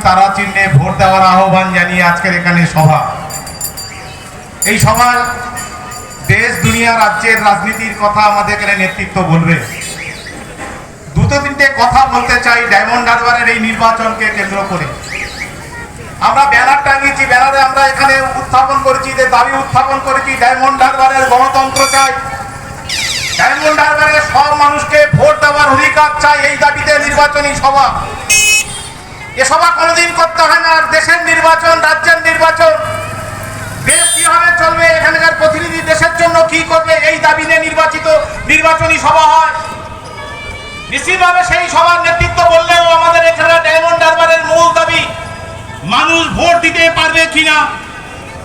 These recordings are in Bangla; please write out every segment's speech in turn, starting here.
তারা চিহ্নে ভোট দেওয়ার আহ্বান জানিয়ে আজকের এখানে সভা। এই সভায় দেশ দুনিয়া রাজ্যের রাজনীতির কথা আমাদের এখানে নেতৃত্ব বলবে। দুটো তিনটে কথা বলতে চাই ডায়মন্ড হারবারের এই নির্বাচনকে কেন্দ্র করে। আমরা ব্যানার টাঙিয়েছি, ব্যানারে আমরা এখানে উত্থাপন করেছি যে দাবি উত্থাপন করেছি ডায়মন্ড হারবারের গণতন্ত্র চাই, ডায়মন্ড হারবারের সব মানুষকে ভোট দেওয়ার অধিকার চাই। এই দাবিতে নির্বাচনী সভা। এ সভা কোনোদিন করতে হয় না। দেশের নির্বাচন, রাজ্যের নির্বাচন, দেশ কিভাবে চলবে, এখানকার প্রতিনিধি দেশের জন্য কি করবে, এই দাবি নিয়ে নির্বাচনী সভা হয়। নিশ্চিতভাবে সেই সভার নেতৃত্ব বললেও আমাদের এখানে ডায়মন্ড হারবারের মূল দাবি মানুষ ভোট দিতে পারবে কিনা,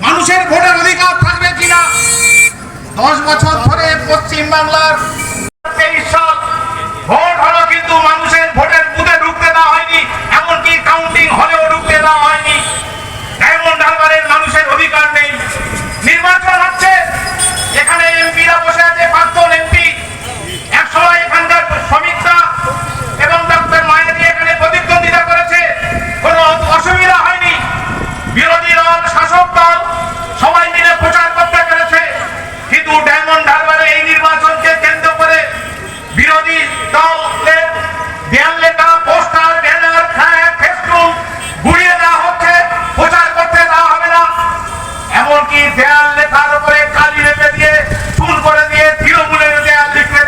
মানুষের ভোটের অধিকার থাকবে কিনা। 10 বছর ধরে পশ্চিম বাংলার 23 সাল ভোট হলো, কিন্তু মানুষের ভোটের বুথে ঢুকতে দেওয়া হয়নি, এমনকি কাউন্টিং হলেও ঢুকতে দেওয়া হয়নি। ডায়মন্ড হারবারের মানুষের অধিকার নেই। নির্বাচন হচ্ছে, এখানে এমপিরা বসে আছে, প্রাক্তন এমপি, একসময় এখানকার শ্রমিকরা এবং ডক্টর মায়াবী এখানে প্রতিদ্বন্দ্বিতা করেছে, কোনো অসুবিধা হয়নি। বিরোধী দল, শাসক দল সবাই মিলে প্রচার করতে পেরেছে। কিন্তু ডায়মন্ড হারবারে এই নির্বাচনকে কেন্দ্র করে বিরোধী দলের দেয়াল লেখা পোস্টার, ব্যানার, ফ্ল্যাগ, ফেস্টুন গুড়িয়ে দেওয়া হচ্ছে, প্রচার করতে দেওয়া হবে না। এমনকি দেয়াল লেখার উপরে কালি লেপে দিয়ে, চুল করে দিয়ে তৃণমূলের দেয়াল লিখতে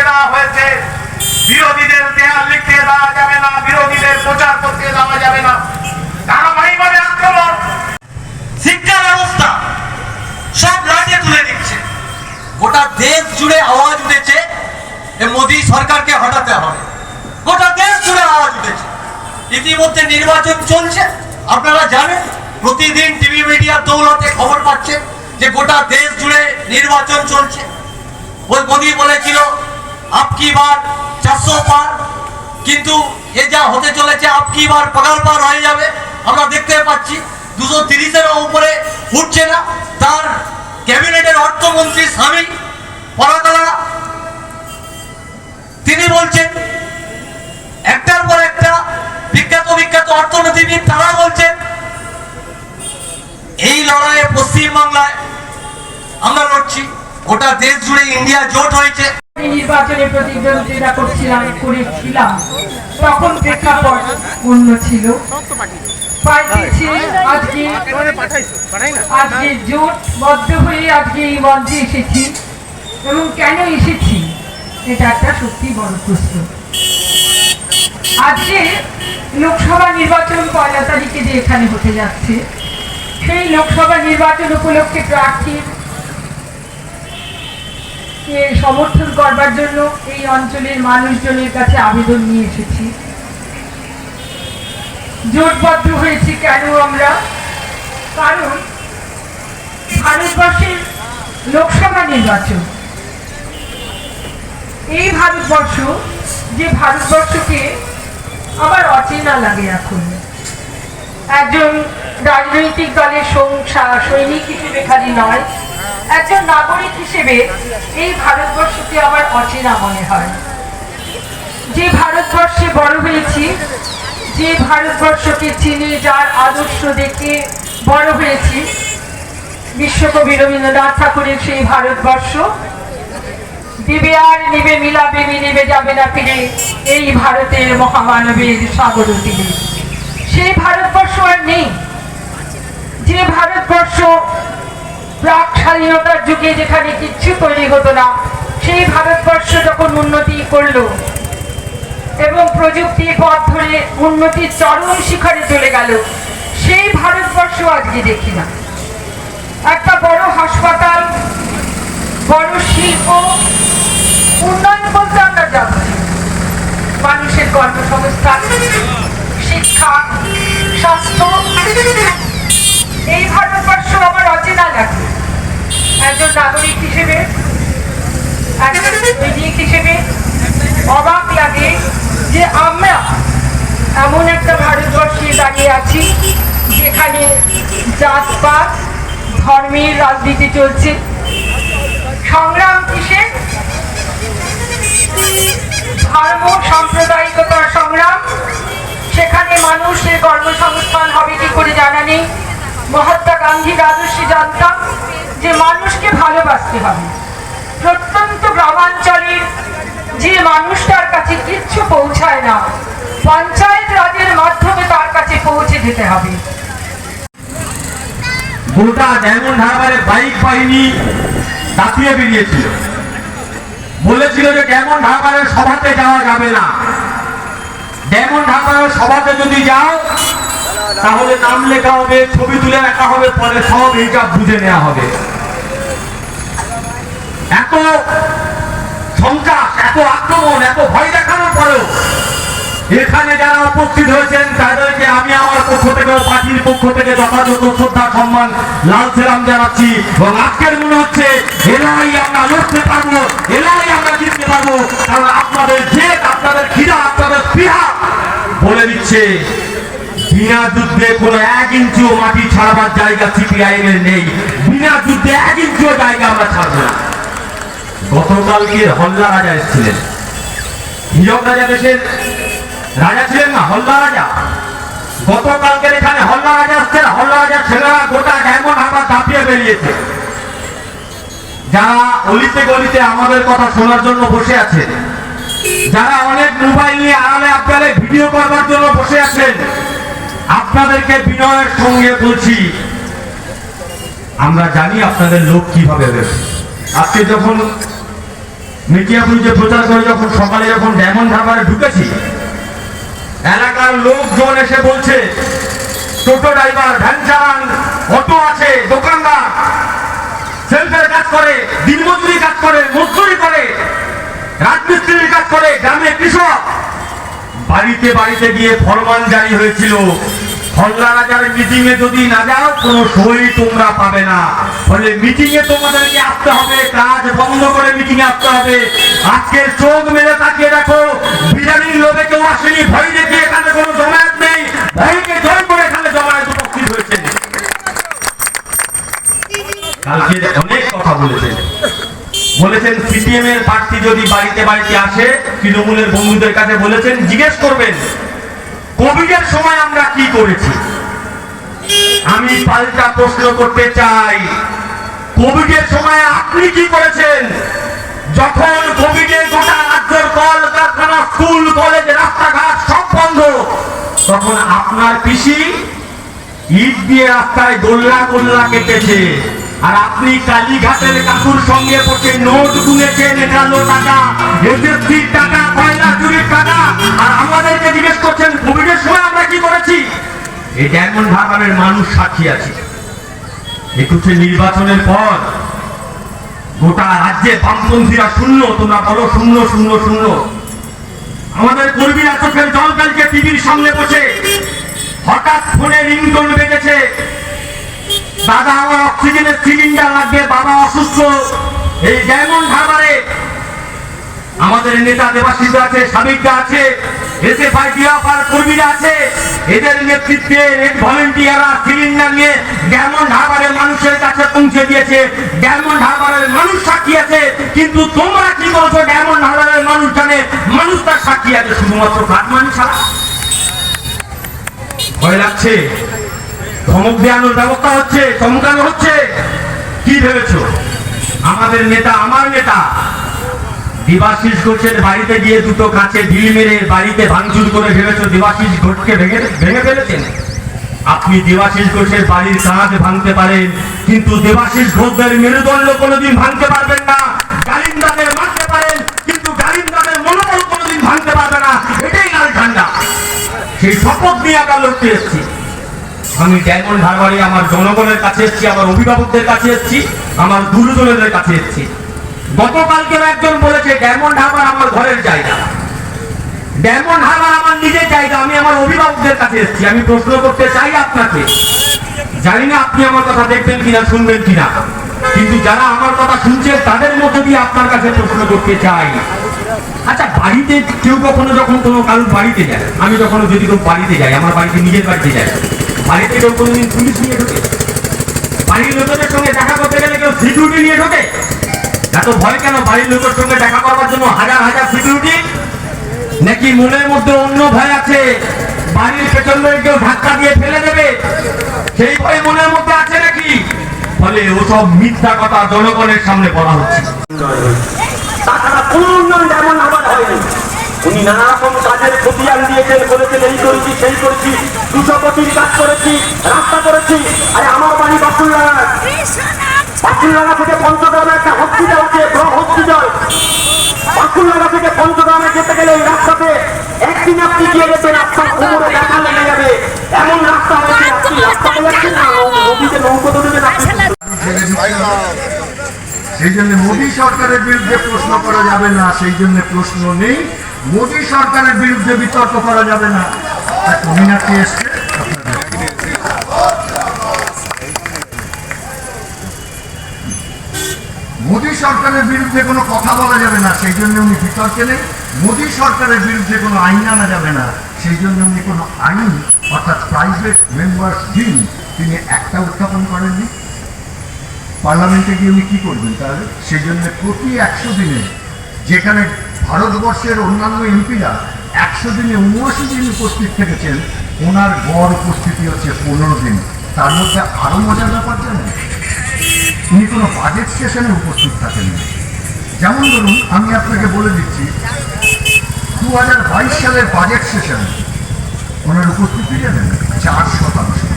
দেওয়া হয়েছে। বিরোধীদের দেয়াল লিখতে দেওয়া যাবে না, বিরোধীদের প্রচার করতে দেওয়া যাবে না। ধারাবাহিকভাবে আক্রমণ, শিক্ষা ব্যবস্থা সব রাজ্যে তুলে দিচ্ছে। গোটা দেশ জুড়ে আওয়াজ উঠেছে মোদী সরকারকে হটাতে হবে। গোটা দেশ জুড়ে আওয়াজ উঠেছে। ইতিমধ্যে নির্বাচন চলছে, আপনারা জানেন, প্রতিদিন টিভি মিডিয়ার দৌলতে খবর পাচ্ছেন যে গোটা দেশ জুড়ে নির্বাচন চলছে। ওই মোদী বলেছিল আপকি বার 400 পার, কিন্তু এ যা হতে চলেছে আপকি বার পাগাল পার হয়ে যাবে। আমরা দেখতে পাচ্ছি 230-এর উপরে উঠছে না। তার ক্যাবিনেটের অর্থমন্ত্রী স্বামী পরাকালা তিনি বলছেন, একটার পর একটা বিখ্যাত অর্থনীতিবিদ তারা বলছেন এই লড়াইয়ে পশ্চিম বাংলায় আমরা লড়ছি, গোটা দেশ জুড়ে ইন্ডিয়া জোট হয়েছে। নির্বাচনে প্রতিদ্বন্দ্বিতা করেছিলাম, তখন প্রেক্ষাপট অন্য ছিল। আজকে জোটবদ্ধ হয়ে আজকে এই মঞ্চে এসেছি, এবং কেন এসেছি এটা একটা সত্যি বড় প্রশ্ন। আজকে লোকসভা নির্বাচন 1 তারিখে যে এখানে হতে যাচ্ছে, সেই লোকসভা নির্বাচন উপলক্ষে প্রার্থীর সমর্থন করবার জন্য এই অঞ্চলের মানুষজনের কাছে আবেদন নিয়ে এসেছি। জোটবদ্ধ হয়েছি কেন আমরা? কারণ ভারতবর্ষের লোকসভা নির্বাচন, এই ভারতবর্ষ যে ভারতবর্ষকে আমার অচেনা লাগে এখন। একজন রাজনৈতিক দলের সৈনিক হিসেবে খালি নয়, একজন নাগরিক হিসেবে এই ভারতবর্ষকে আমার অচেনা মনে হয়। যে ভারতবর্ষে বড় হয়েছি, যে ভারতবর্ষকে চিনে, যার আদর্শ দেখে বড় হয়েছি, বিশ্বকবি রবীন্দ্রনাথ ঠাকুরের সেই ভারতবর্ষ, দিবে আর নিবে মিলাবে মিলিবে যাবে না ফিরে, এই ভারতের মহামানবের সাগর তীরে। সেই ভারতবর্ষ আর নেই। যে ভারতবর্ষ প্রাক স্বাধীনতার যুগে যেখানে কিচ্ছু তৈরি হতো না, সেই ভারতবর্ষ যখন উন্নতি করলো এবং প্রযুক্তির পথ ধরে উন্নতির চরম শিখরে চলে গেল, সেই ভারতবর্ষ আজকে দেখি না। একটা বড় হাসপাতাল, বড় শিল্প, উন্নয়ন বলতে আমরা যাচ্ছি মানুষের কর্মসংস্থান, শিক্ষা, স্বাস্থ্য, এই ভারতবর্ষ আমার অচেনা লাগে। একজন নাগরিক হিসেবে, একজন সৈনিক হিসেবে অবাক লাগে যে আমরা এমন একটা ভারতবর্ষে দাঁড়িয়ে আছি যেখানে জাতপাত ধর্মের রাজনীতি চলছে। সংগ্রাম কিসের? ধর্ম সাম্প্রদায়িকতার সংগ্রাম। সেখানে মানুষের কর্মসংস্থান হবে কি করে জানা নেই। মহাত্মা গান্ধীর আদর্শে জানতাম যে মানুষকে ভালোবাসতে হবে। প্রত্যন্ত গ্রামাঞ্চলের যে মানুষটার কাছে কিচ্ছু পৌঁছায় না, পঞ্চায়েত রাজের মাধ্যমে তার কাছে পৌঁছে যেতে হবে। গোটা ডায়মন্ড হারবারে বাইক বাহিনী দাপিয়ে বেরিয়েছিল, বলেছিল যে ডায়মন্ড হারবারের সভাতে যাওয়া যাবে না। ডায়মন্ড হারবারের সভাতে যদি যাও তাহলে নাম লেখা হবে, ছবি তুলে রাখা হবে, পরে সব হিসাব বুঝে নেওয়া হবে। এত সন্ত্রাস, এত আক্রমণ, এত ভয় দেখানোর পরেও এখানে যারা উপস্থিত হয়েছেন তাদেরকে আমি আমার পক্ষ থেকে, পার্টির পক্ষ থেকে যথাযথ শ্রদ্ধা সম্মান লাল সেলাম জানাচ্ছি। এবং আজকের মনে হচ্ছে এলাই আমরা লড়তে পারবো, এলাই আমরা জিততে পারবো, কারণ আপনাদের জেদ, আপনাদের খিদা, আপনাদের স্পৃহা বলে দিচ্ছে বিনা যুদ্ধে কোনো 1 ইঞ্চিও মাটি ছাড়বার জায়গা সিপিআইএম এর নেই। বিনা যুদ্ধে 1 ইঞ্চিও জায়গা আমরা ছাড়বো না। গতকালকে হল্লা রাজা এসেছিলেন, হীরক রাজা দেশের রাজা ছিলেন না, হল্লা রাজা। গতকালকের এখানে হল্লা রাজা আসছেন, হল্লা রাজার ছেলেরা গোটা ডায়মন্ড হারবার দাপিয়ে বেরিয়েছে। যারা অলিতে গলিতে আমাদের কথা শোনার জন্য বসে আছে, যারা অনেক মোবাইল নিয়ে আড়ালে আবদালে ভিডিও করবার জন্য বসে আছেন, আপনাদেরকে বিনয়ের সঙ্গে বলছি, আমরা জানি আপনাদের লোক কিভাবে বেরোবে। আজকে যখন মিডিয়াপুরিতে প্রচার করে, যখন সকালে যখন ডায়মন্ড হারবারে ঢুকেছি, এলাকার লোকজন এসে বলছে টোটো ড্রাইভার, ভ্যান চালান, অটো আছে, দোকানদার, সেলফের কাজ করে, দিনমজুরি কাজ করে, মজদুরি করে, রাজমিস্ত্রির কাজ করে, গ্রামে কৃষক, বাড়িতে বাড়িতে গিয়ে ফরমান জারি হয়েছিল হল্লা রাজার মিটিং এ যদি না যাও কোনো সই তোমরা পাবে না। ফলে মিটিং এ তোমাদেরকে আসতে হবে, কাজ বন্ধ করে মিটিং এ আসতে হবে। আজকে চোখ মেলে তাকিয়ে দেখো, বিরিয়ানির লোভে কেউ আসেনি, ভয় দেখিয়ে এখানে কোনো জমায়েত নেই, ভয়কে জয় করে এখানে জমায়েত উপস্থিত হয়েছে। কালকে অনেক কথা বলেছেন সিপিএম এর প্রার্থী যদি বাড়িতে বাড়িতে আসে, তৃণমূলের বন্ধুদের কাছে বলেছেন জিজ্ঞেস করবেন কোভিডের সময় আমরা কি করেছি। আমি পাল্টা প্রশ্ন করতে চাই, কোভিডের সময় আপনি কি করেছেন? যখন কোভিডে গোটা রাজ্যের কল কারখানা, স্কুল কলেজ, রাস্তাঘাট সব বন্ধ, তখন আপনার পিসি ইট দিয়ে রাস্তায় গোল্লা গোল্লা কেটেছে, আর আপনি কালীঘাটের কাকুর সঙ্গে বসে নোট গুনেছেন 11 টাকা, এসএসসির টাকা, কয়লা চুরির টাকা, আর আমাদেরকে জিজ্ঞেস করছেন কোভিডের সময় আমরা কি করেছি। এই ডায়মন্ড হারবারের মানুষ সাক্ষী আছে। 21 নির্বাচনের পর গোটা রাজ্যে বামপন্থীরা শূন্য, তোমরা বলো শূন্য শূন্য শূন্য। আমাদের কর্মীরা চোখের জল ফেলছে টিভির সামনে বসে, হঠাৎ ফোনে রিংটোন বেজেছে, দাদা আমার অক্সিজেনের সিলিন্ডার লাগবে, বাবা অসুস্থ। এই ডায়মন্ড হারবারে আমাদের নেতা দেবাশিস আছে, সাবিকদা আছে, এসএফআই ডিএফআর কর্মীরা আছে, এদের নেতৃত্বে রেড ভলেন্টিয়াররা সিলিন্ডার নিয়ে ডায়মন্ড হারবারের মানুষের কাছে পৌঁছে দিয়েছে। ডায়মন্ড হারবারের মানুষ সাক্ষী আছে, কিন্তু তোমরা কি বলছো? ডায়মন্ড হারবারের মানুষ জানে, মানুষ তার সাক্ষী আছে, শুধুমাত্র কাটমানি ছাড়া। ভয় লাগছে, ধমক দেওয়ানোর ব্যবস্থা হচ্ছে, চমকানো হচ্ছে। কি ভেবেছো আমাদের নেতা, আমার নেতা দেবাশিস ঘোষের বাড়িতে গিয়ে দুটো কাছে ঢিল মেরে বাড়িতে ভাঙচুর করে ভেবেছো দেবাশিস ঘোষকে ভেঙে ফেলেছেন? আপনি দেবাশিস ঘোষের বাড়ির কাঁচ ভাঙতে পারেন, কিন্তু দেবাশিস ঘোষদের মেরুদণ্ড কোনোদিন ভাঙতে পারবেন না। গালিন্দাদের মারতে পারেন, কিন্তু গালিন্দাদের মনোবল কোনোদিন ভাঙতে পারবে না। এটাই লাল ঝান্ডা। সেই শপথ নিয়ে আমরা লড়তে এসেছি। আমি ডায়মন্ড হারবারে আমার জনগণের কাছে এসেছি, আমার অভিভাবকদের কাছে এসেছি, আমার গুরুজনদের কাছে এসেছি। গতকালকে একজন বলেছে ডায়মন্ড হারবার আমার ঘরের জায়গা, ডায়মন্ড হারবার আমার নিজের জায়গা। আমি আমার অভিভাবকদের কাছে এসেছি। আমি প্রশ্ন করতে চাই আপনাকে, জানি না আপনি আমার কথা দেখবেন কিনা, শুনবেন কিনা, কিন্তু যারা আমার কথা শুনছেন তাদের মধ্যে দিয়ে আপনার কাছে প্রশ্ন করতে চাই, আচ্ছা, বাড়িতে কেউ কখনো যখন কোনো কারোর বাড়িতে যায়, আমি যখন যদি কেউ বাড়িতে যাই, আমার বাড়িতে নিজের বাড়িতে যাই, বাড়িতে কেউ কোনোদিন পুলিশ নিয়ে ঢোকে? বাড়ির লোকেদের সঙ্গে দেখা করতে গেলে কেউ সিকিউরিটি নিয়ে ঢোকে? এত ভয় কেন বাড়ির লোকের সঙ্গে দেখা করবার জন্য হাজার হাজার সিকিউরিটি? নাকি মনের মধ্যে অন্য ভয় আছে, বাড়ির পেছন থেকে কেউ ধাক্কা দিয়ে ফেলে দেবে, সেই ভয় মনের মধ্যে আছে নাকি? ফলে ওসব মিথ্যা কথা জনগণের সামনে বলা হচ্ছে। তাছাড়া কোন উন্নয়ন এমন আবার হয়নি। উনি নানা রকম কাজের খতিয়ান দিয়েছেন, বলেছেন এই করেছি সেই করেছি, 200 কোটির কাজ করেছি, রাস্তা করেছি। আরে আমার বাড়ি বাকুলডাঙ্গা, বাকুলডাঙ্গা থেকে পঞ্চগ্রামে একটা হসপিটাল আছে, হসপিটাল। বাকুলডাঙ্গা থেকে পঞ্চগ্রামে যেতে গেলে এই রাস্তাতে একদিন আপনি গিয়ে গেছেন, আপনার কোমরে ব্যথা লেগে যাবে, এমন রাস্তা হয়েছে। আপনি রাস্তা বলেছেন না, নদীতে নৌকো ধরবেন আপনি। সেই জন্য মোদী সরকারের বিরুদ্ধে প্রশ্ন করা যাবে না, সেই জন্য প্রশ্ন নেই। মোদী সরকারের বিরুদ্ধে বিতর্ক করা যাবে না। মীনাক্ষী এসছে, মোদী সরকারের বিরুদ্ধে কোনো কথা বলা যাবে না, সেই জন্য উনি বিতর্কে নেই। মোদী সরকারের বিরুদ্ধে কোনো আইন আনা যাবে না, সেই জন্য উনি কোনো আইন অর্থাৎ প্রাইভেট মেম্বার্স বিল তিনি একটা উত্থাপন করেননি। পার্লামেন্টে গিয়ে উনি কি করবেন তাহলে? সেই জন্য প্রতি 100 দিনে, যেখানে ভারতবর্ষের অন্যান্য এমপিরা 100 দিনে 79 দিন উপস্থিত থেকেছেন, ওনার গড় উপস্থিতি হচ্ছে 15 দিন। তার মধ্যে আরো মজার ব্যাপার জানেন, উনি কোনো বাজেট সেশনে উপস্থিত থাকেননি। যেমন ধরুন, আমি আপনাকে বলে দিচ্ছি, 2022 সালের বাজেট সেশনে ওনার উপস্থিতি জানেন 4%।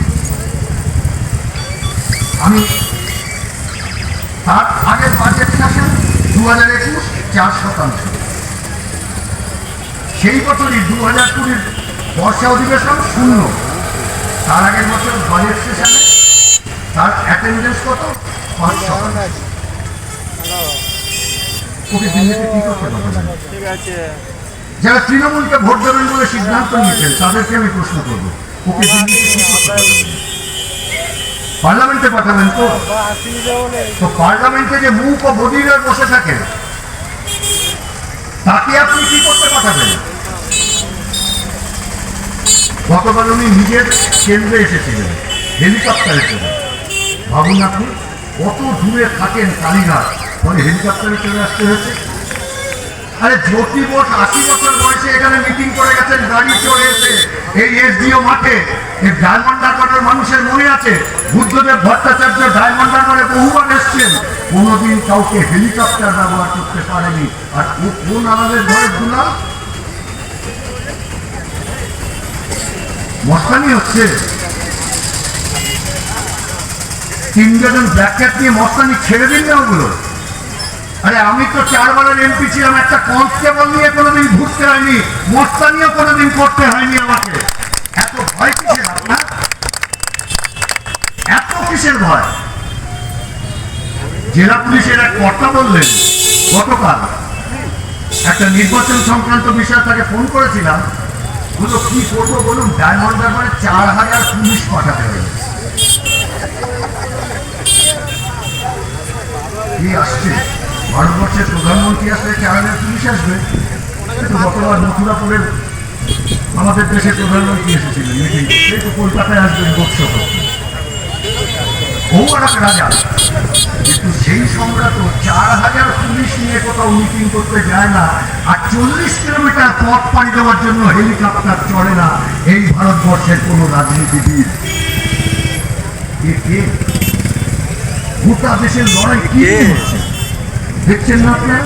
আমি তার আগের বাজেট সেশন 2021 4%। সেই বছরই 2020 বর্ষা অধিবেশন 0। তার আগের বছর বাজেট সেশনে তার অ্যাটেন্ডেন্স কত? 5%। ওকে দিল্লিতে কি করতে পারবেন? যারা তৃণমূলকে ভোট দেবেন বলে সিদ্ধান্ত নিয়েছেন তাদেরকে আমি প্রশ্ন করবো, ওকে দিল্লিতে কি করতে পারবেন? পার্লামেন্টে পাঠাবেন তো? পার্লামেন্টে যে মুখ ও বদিরে বসে থাকেন, তাকে আপনি কি করতে পাঠাবেন? গতকাল উনি নিজের কেন্দ্রে এসেছিলেন হেলিকপ্টারে চলে। ভাবুন আপনি কত দূরে থাকেন কালীঘাট, পরে হেলিকপ্টারে চলে আসতে হয়েছে। আরে জ্যোতি বোস 80 বছর বয়সে এখানে মিটিং করে গেছেন গাড়ি চড়ে এসে এই এসডিও মাঠে। এই ডায়মন্ড হারবারের মানুষের মনে আছে, বুদ্ধদেব ভট্টাচার্য ডায়মন্ড হারবারে বহুবার এসছেন, কোনোদিন কাউকে হেলিকপ্টার ব্যবহার করতে পারেনি। আর ও কোন আমাদের ঘরের দুলাল? মস্তানি হচ্ছে। 3 জন ব্ল্যাক ক্যাট নিয়ে মস্তানি ছেড়ে দিন না ওগুলো। আরে আমি তো 4 বারের এমপি ছিলাম, একটা কনস্টেবল নিয়ে কোনোদিন ঘুরতে হয়নি, মস্তানিও কোনোদিন করতে হয়নি আমাকে। এত ভয় কিসের আপনার? এত কিসের ভয়? জেলা পুলিশের এক কর্তা বললেন গতকাল, একটা নির্বাচন সংক্রান্ত বিষয়ে তাকে ফোন করেছিলাম, বললো কি করবো বলুন, ডায়মন্ড হারবারে 4000 পুলিশ পাঠাতে হবে। কি আসছে? ভারতবর্ষের প্রধানমন্ত্রী আসলে 4000 পুলিশ আসবে? কিন্তু গতবার মথুরাপুরের আমাদের দেশের প্রধানমন্ত্রী এসেছিলেন মিটিং, সেই তো কলকাতায় আসবেন লোকসভা। ও আর এক রাজা, কিন্তু সেই সম্রাট 4000 পুলিশ নিয়ে কোথাও মিটিং করতে যায় না, আর 40 কিলোমিটার পথ পাড়ি দেওয়ার জন্য হেলিকপ্টার চড়ে না এই ভারতবর্ষের কোনো রাজনীতিবিদ। গোটা দেশের লড়াই কি হচ্ছে দেখছেন না আপনারা?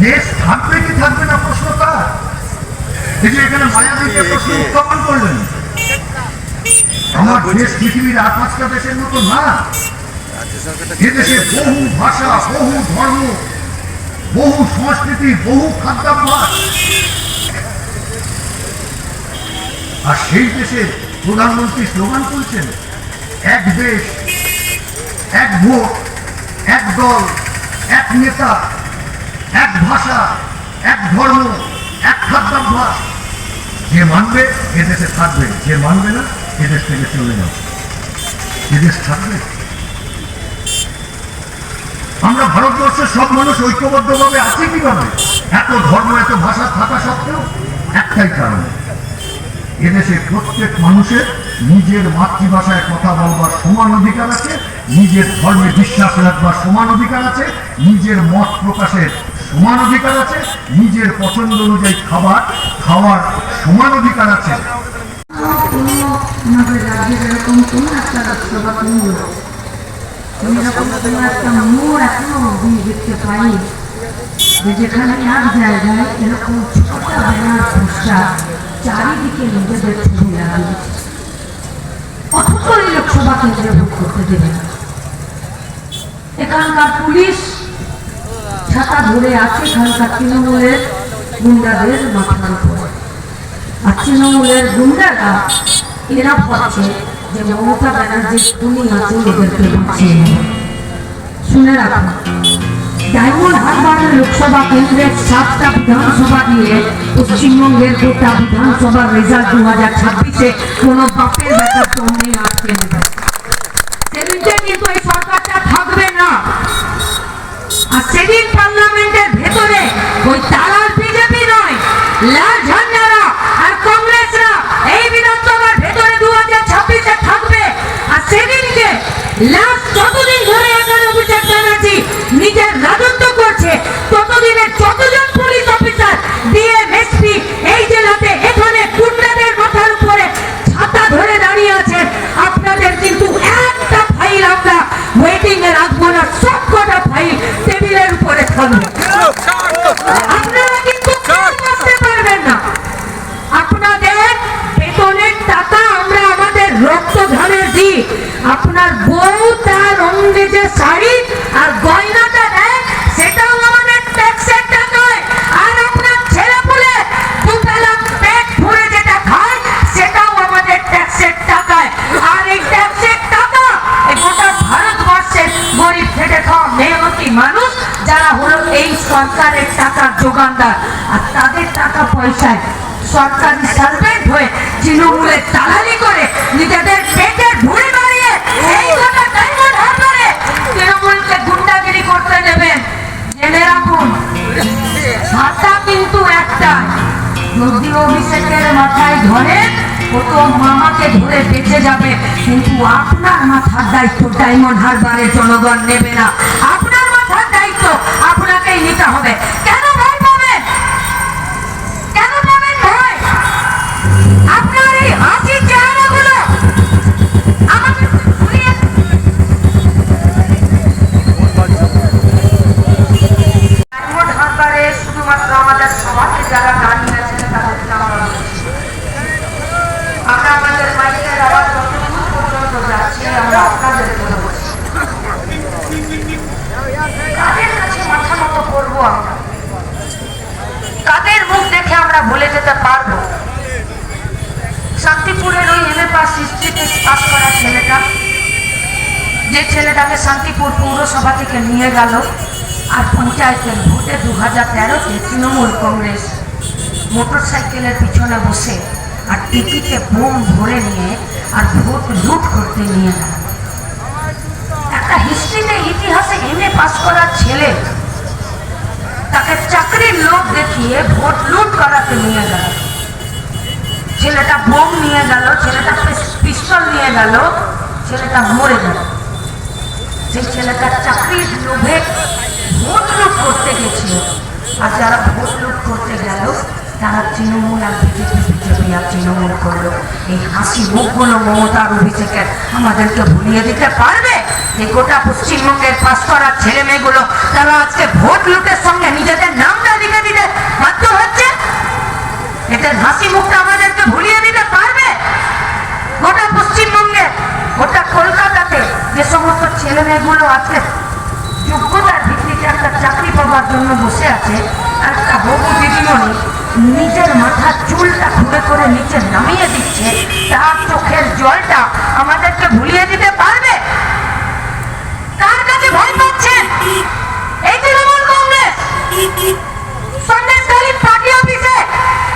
দেশ থাকবে কি থাকবে না প্রশ্ন তার। এই যে এখানে মায়াবীকে প্রশ্ন উত্থাপন করলেন, আমার দেশ পৃথিবীর 8-5টা দেশের মতো না। এদেশে বহু ভাষা, বহু ধর্ম, বহু সংস্কৃতি, বহু খাদ্যাভ্যাস। আর সেই দেশে প্রধানমন্ত্রী স্লোগান তুলছেন, এক দেশ, এক ভোট, এক দল, এক নেতা, এক ভাষা, এক ধর্ম, এক খাদ্যাভ্যাস। যে মানবে এদেশে থাকবে, যে মানবে না এদেশ থেকে চলে যাবে। এদেশ থাকবে। আমরা ভারতবর্ষের সব মানুষ ঐক্যবদ্ধভাবে আছি কিভাবে? এত ধর্ম এত ভাষা থাকা সত্ত্বেও একটাই কারণ, এদেশে প্রত্যেক মানুষের নিজের মাতৃভাষায় কথা বলবার সমান অধিকার আছে, নিজের ধর্মে বিশ্বাস রাখবার সমান অধিকার আছে, নিজের মত প্রকাশের সমান অধিকার আছে, নিজের পছন্দ অনুযায়ী খাবার খাওয়ার সমান অধিকার আছে। আমাদের রাজ্যে এরকম কোন একটা লোকসভা কেন্দ্র এরকম কোনো একটা মোড় এখনো অবধি দেখতে পাই যে যেখানে এক জায়গায় এরকম ছোটা ব্যানার পোস্টার চারিদিকে নিজেদের ছবি লাগিয়েছে, অথচ এই লোকসভা কেন্দ্রে ভোট করতে দেবে না। এখানকার পুলিশ ছাতা ধরে আছে এখানকার তৃণমূলের গুন্ডাদের মাথার উপরে, আর তৃণমূলের গুন্ডারা এরা ভাবছে যে মমতা ব্যানার্জি খুনি আছে এদেরকে বাঁচিয়ে নেবে। শুনে রাখুন, ডায়মন্ড হারবারের লোকসভা কেন্দ্রের 7টা বিধানসভা দিয়ে পশ্চিমবঙ্গের গোটা বিধানসভার রেজাল্ট 2026-এ কোনো বাপের ব্যাপার তমনি আটকে নেবে। সেদিনকে কিন্তু এই সরকারটা থাকবে না। আর সেদিন পার্লামেন্টের ভেতরে ওই তালার বিজেপি নয়, লাল ঝান্ডারা আর কংগ্রেসরা এই বিধানসভার ভেতরে 2026-এ থাকবে। আর সেদিনকে লাস্ট যতদিন ধরে এখানে অভিষেক ব্যানার্জি নিজের রাজত্ব করছে ততদিনে যতজন পুলিশ অফিসার ডিএম এসপি এই জেলাতে এখানে গুন্ডাদের মাথার উপরে ছাতা ধরে দাঁড়িয়ে আছেন, আপনাদের কিন্তু একটা ফাইল আমরা ওয়েটিং এ রাখবো না, সবকটা ফাইল টেবিলের উপরে থাকবে। আপনারা কিন্তু করতে পারবেন না। আপনাদের বেতনের টাকা আমরা আমাদের রক্ত ধানের দিই, আপনার বউ তার অঙ্গে যে শাড়ি আর গয়নাটা দেয় সেটাও আমাদের ট্যাক্সের টাকায়, আর আপনার ছেলেপুলে দুবেলা পেট ভরে যেটা খায় সেটাও আমাদের ট্যাক্সের টাকায়। আর এই ট্যাক্সের টাকা এই গোটা ভারতবর্ষের গরিব খেটে খাওয়া মেহনতি মানুষ যারা হলো এই সরকারের টাকার যোগানদার, আর তাদের টাকা পয়সায় সরকারি সার্ভেন্ট হয়ে তৃণমূলের দালালি করে নিজেদের পেটের ভুঁড়ি বাড়িয়ে এই গোটা ডায়মন্ড হারবারে তৃণমূলকে গুন্ডাগিরি করতে দেবেন। জেনে রাখুন, ছাতা কিন্তু একটা, যদি অভিষেকের মাথায় ধরে ও তো মামাকে ধরে বেঁচে যাবে, কিন্তু আপনার মাথার দায়িত্ব ডায়মন্ড হারবারের জনগণ নেবে না। আপনার মাথার দায়িত্ব আপনাকেই নিতে হবে। কেন ভয় পাবেন? কেন পাবেন ভয়? আপনার এই হাসি চেহারাগুলো আমাদের ঘুরিয়ে ডায়মন্ড হারবারে শুধুমাত্র আমাদের সমাজে যারা দাঁড়িয়ে আছেন তাদেরকে আমরা বলছি, আমরা আমাদের মাইকের আওয়াজ যতদূর পর্যন্ত যাচ্ছি আমরা আপনাদেরকে বলছি, কাদের কাছে মাথা নত করবো আমরা? কাদের মুখ দেখে আমরা ভুলে যেতে পারবো? শান্তিপুরের ওই এমএ পাস হিস্ট্রিতে পাস করা ছেলেটা, যে ছেলেটাকে শান্তিপুর পৌরসভা থেকে নিয়ে গেল আর পঞ্চায়েতের ভোটে 2013-তে তৃণমূল কংগ্রেস মোটর সাইকেলের পিছনে বসে আর টিকিতে বোম ভরে নিয়ে আর ভোট লুট করতে নিয়ে গেল। একটা হিস্ট্রিতে ইতিহাসে এমএ পাস করা ছেলে তাকে চাকরির লোক দেখিয়ে ভোট লুট করাতে নিয়ে গেল। ছেলেটা বোম নিয়ে গেল, ছেলেটা পিস্তল নিয়ে গেল, ছেলেটা মরে গেল। সেই ছেলেটা চাকরির লোভে ভোট লুট করতে গেছিল, আর যারা ভোট লুট করতে গেল তারা তৃণমূল আর বিজেপি আর তৃণমূল করলো। এই হাসি মুখগুলো মমতার অভিষেকের আমাদেরকে ভুলিয়ে দিতে পারবে? এই গোটা পশ্চিমবঙ্গের পাস করার ছেলে মেয়েগুলো তারা আজকে ভোট লুটের সঙ্গে নিজেদের নামটা লিখে দিতে বাধ্য হচ্ছে। এদের হাসি মুখটা আমাদেরকে ভুলিয়ে দিতে পারবে? গোটা পশ্চিমবঙ্গে গোটা কলকাতাতে যে সমস্ত ছেলে মেয়েগুলো আজকে যোগ্যতার ভিত্তিতে একটা চাকরি পাওয়ার জন্য বসে আছে, আর একটা বহু দিদিমণি নিজের মাথার চুলটা খুলে করে নিচে নামিয়ে দিচ্ছে, তার চোখের জলটা আমাদেরকে ভুলিয়ে দিতে পারবে? কার কাছে ভয় পাচ্ছেন? এই তৃণমূল কংগ্রেস সন্দেশখালী পার্টি অফিসে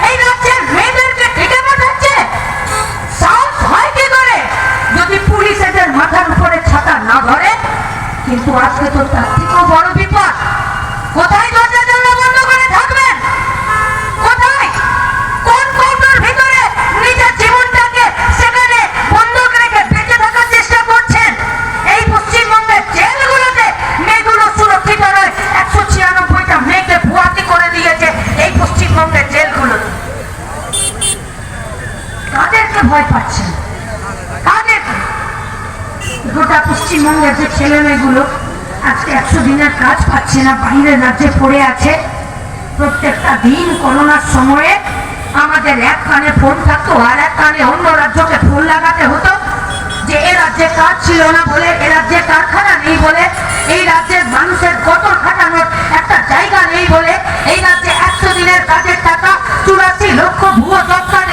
এই রাজ্যের মেয়েদেরকে ডেকে পাঠাচ্ছে। সাহস হয় কি করে যদি পুলিশ এদের মাথার উপরে ছাতা না ধরে? কিন্তু আজকে তো তার থেকেও বড় বিপদ। কোথায় দরজা জানলা বন্ধ করে থাকবেন? কোথায় কোন কৌটোর ভিতরে নিজের জীবনটাকে সেখানে বন্ধক রেখে বেঁচে থাকার চেষ্টা করছেন? এই পশ্চিমবঙ্গের জেলগুলোতে মেয়েগুলো সুরক্ষিত নয়। 196টা মেয়েকে ভুয়াতি করে দিয়েছে এই পশ্চিমবঙ্গের জেলগুলোতে। কাদেরকে ভয় পাচ্ছেন? কাদেরকে? গোটা পশ্চিমবঙ্গের যে ছেলে মেয়েগুলো আজকে 100 দিনের কাজ পাচ্ছে না, বাইরের রাজ্যে পড়ে আছে। প্রত্যেকটা দিন করোনার সময়ে আমাদের এক কানে ফোন থাকতো আর এক কানে অন্য রাজ্যকে ফোন লাগাতে হতো যে এ রাজ্যে কাজ ছিল না বলে, এ রাজ্যে কারখানা নেই বলে, এই রাজ্যের মানুষের গতর খাটানোর একটা জায়গা নেই বলে, এই রাজ্যে 100 দিনের কাজের টাকা 84 লক্ষ ভুয়ো দপ্তর